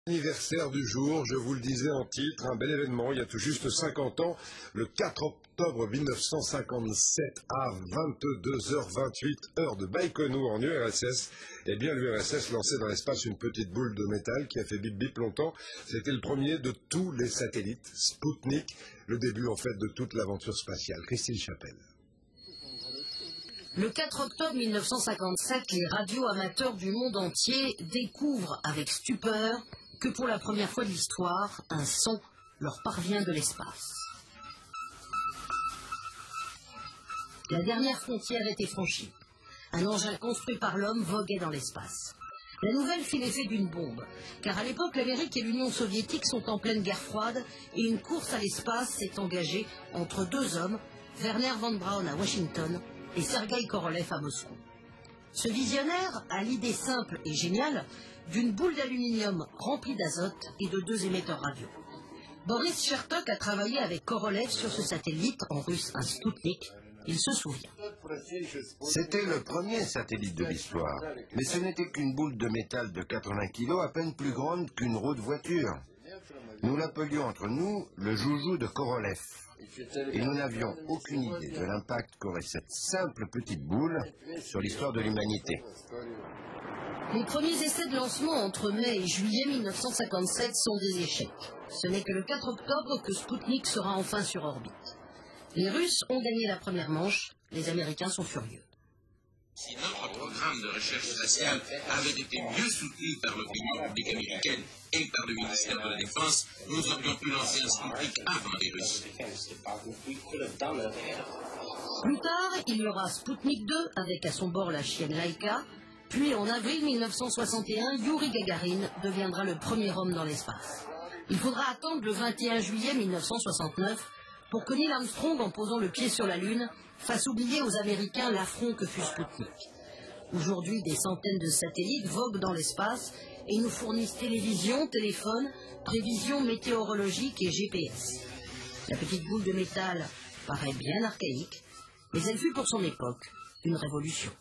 Anniversaire du jour, je vous le disais en titre, un bel événement, il y a tout juste 50 ans, le 4 octobre 1957 à 22h28, heure de Baïkonour en URSS, eh bien l'URSS lançait dans l'espace une petite boule de métal qui a fait bip bip longtemps. C'était le premier de tous les satellites, Spoutnik, le début en fait de toute l'aventure spatiale. Christine Chapelle. Le 4 octobre 1957, les radioamateurs du monde entier découvrent avec stupeur que pour la première fois de l'histoire, un son leur parvient de l'espace. La dernière frontière était franchie. Un engin construit par l'homme voguait dans l'espace. La nouvelle fit l'effet d'une bombe, car à l'époque, l'Amérique et l'Union soviétique sont en pleine guerre froide et une course à l'espace s'est engagée entre deux hommes, Wernher von Braun à Washington et Sergueï Korolev à Moscou. Ce visionnaire a l'idée simple et géniale d'une boule d'aluminium remplie d'azote et de deux émetteurs radio. Boris Chertok a travaillé avec Korolev sur ce satellite, en russe un Spoutnik, il se souvient. C'était le premier satellite de l'histoire, mais ce n'était qu'une boule de métal de 80 kg, à peine plus grande qu'une roue de voiture. Nous l'appelions entre nous le joujou de Korolev. Et nous n'avions aucune idée de l'impact qu'aurait cette simple petite boule sur l'histoire de l'humanité. Les premiers essais de lancement entre mai et juillet 1957 sont des échecs. Ce n'est que le 4 octobre que Spoutnik sera enfin sur orbite. Les Russes ont gagné la première manche, les Américains sont furieux. Si notre programme de recherche spatiale avait été mieux soutenu par l'opinion publique américaine et par le ministère de la Défense, nous aurions pu lancer un Spoutnik avant les Russes. Plus tard, il y aura Spoutnik 2 avec à son bord la chienne Laika. Puis en avril 1961, Youri Gagarin deviendra le premier homme dans l'espace. Il faudra attendre le 21 juillet 1969 pour que Neil Armstrong, en posant le pied sur la Lune, fasse oublier aux Américains l'affront que fut Spoutnik. Aujourd'hui, des centaines de satellites voguent dans l'espace et nous fournissent télévision, téléphone, prévisions météorologiques et GPS. La petite boule de métal paraît bien archaïque, mais elle fut pour son époque une révolution.